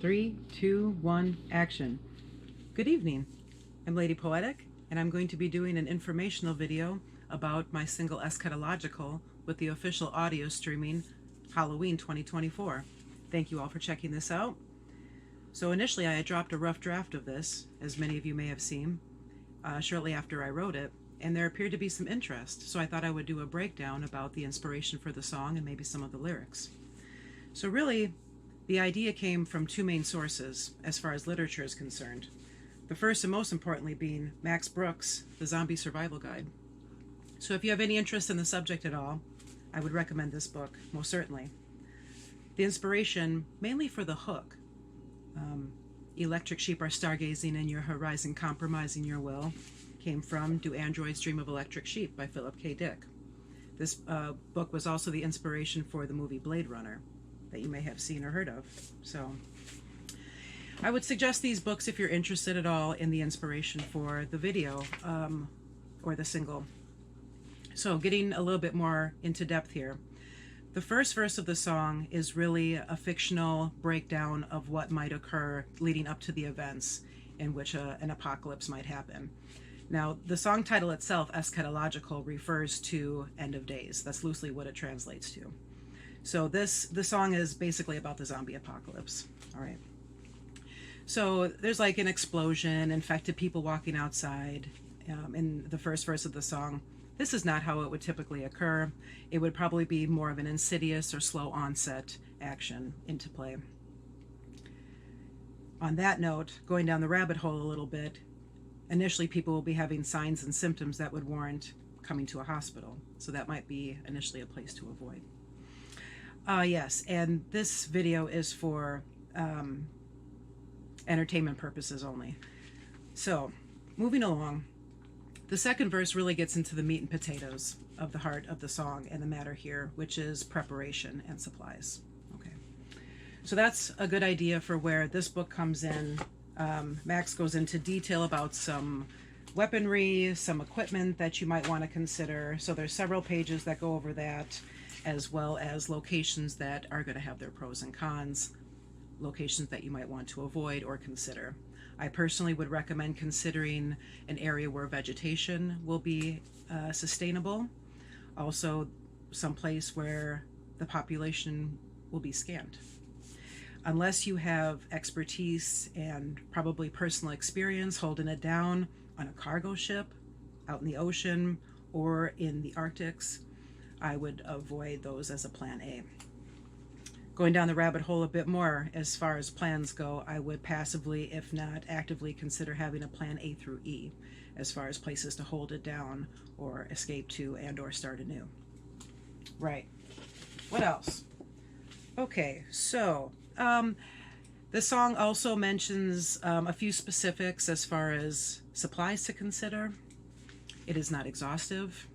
Three, two, one, action. Good evening. I'm Lady Poetic, and I'm going to be doing an informational video about my single Eschatological with the official audio streaming Halloween 2024. Thank you all for checking this out. So initially I had dropped a rough draft of this, as many of you may have seen, shortly after I wrote it, and there appeared to be some interest, so I thought I would do a breakdown about the inspiration for the song and maybe some of the lyrics. So really, the idea came from two main sources as far as literature is concerned. The first and most importantly being Max Brooks' The Zombie Survival Guide. So if you have any interest in the subject at all, I would recommend this book, most certainly. The inspiration, mainly for the hook, electric sheep are stargazing in your horizon, compromising your will, came from Do Androids Dream of Electric Sheep by Philip K. Dick. This book was also the inspiration for the movie Blade Runner that you may have seen or heard of. So I would suggest these books if you're interested at all in the inspiration for the video or the single. So getting a little bit more into depth here. The first verse of the song is really a fictional breakdown of what might occur leading up to the events in which an apocalypse might happen. Now, the song title itself, eschatological, refers to end of days. That's loosely what it translates to. So the song is basically about the zombie apocalypse. All right. So there's like an explosion, infected people walking outside in the first verse of the song. This is not how it would typically occur. It would probably be more of an insidious or slow onset action into play. On that note, going down the rabbit hole a little bit, initially people will be having signs and symptoms that would warrant coming to a hospital. So that might be initially a place to avoid. Yes, and this video is for entertainment purposes only. So, moving along, the second verse really gets into the meat and potatoes of the heart of the song and the matter here, which is preparation and supplies. Okay, so that's a good idea for where this book comes in. Max goes into detail about some weaponry, some equipment that you might want to consider. So there's several pages that go over that, as well as locations that are going to have their pros and cons, locations that you might want to avoid or consider. I personally would recommend considering an area where vegetation will be sustainable, also some place where the population will be scant. Unless you have expertise and probably personal experience holding it down on a cargo ship, out in the ocean, or in the Arctics, I would avoid those as a plan A. Going down the rabbit hole a bit more, as far as plans go, I would passively, if not actively, consider having a plan A through E, as far as places to hold it down or escape to and or start anew. Right. What else? Okay, so the song also mentions a few specifics as far as supplies to consider. It is not exhaustive.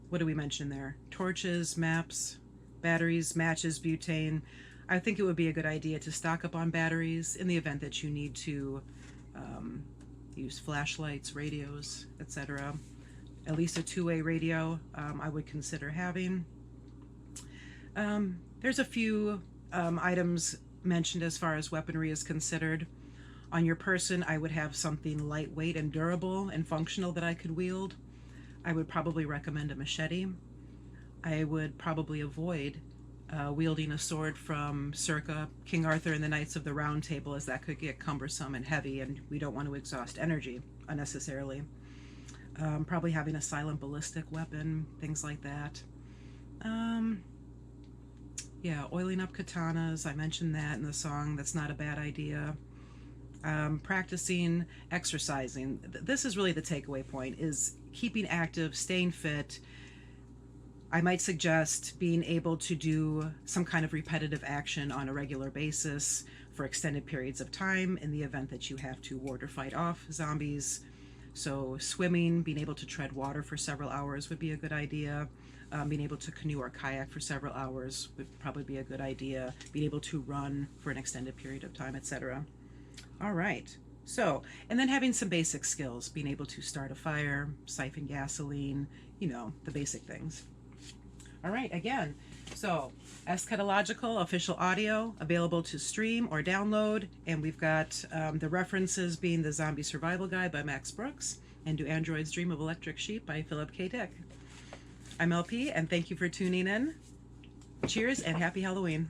What do we mention there? Torches, maps, batteries, matches, butane. I think it would be a good idea to stock up on batteries in the event that you need to use flashlights, radios, etc. At least a two-way radio I would consider having. There's a few items mentioned as far as weaponry is considered. On your person, I would have something lightweight and durable and functional that I could wield. I would probably recommend a machete. I would probably avoid wielding a sword from circa King Arthur and the Knights of the Round Table, as that could get cumbersome and heavy and we don't want to exhaust energy unnecessarily. Probably having a silent ballistic weapon, things like that. Yeah, oiling up katanas, I mentioned that in the song. That's not a bad idea. Practicing, exercising. This is really the takeaway point, is keeping active, staying fit. I might suggest being able to do some kind of repetitive action on a regular basis for extended periods of time in the event that you have to ward or fight off zombies. So swimming, being able to tread water for several hours would be a good idea. Being able to canoe or kayak for several hours would probably be a good idea. Being able to run for an extended period of time, etc. All right. So, and then having some basic skills, being able to start a fire, siphon gasoline, you know, the basic things. All right, again, So, eschatological official audio available to stream or download, and we've got the references being the Zombie Survival Guide by Max Brooks and Do Androids Dream of Electric Sheep by Philip K. Dick. I'm LP, and thank you for tuning in. Cheers and happy Halloween.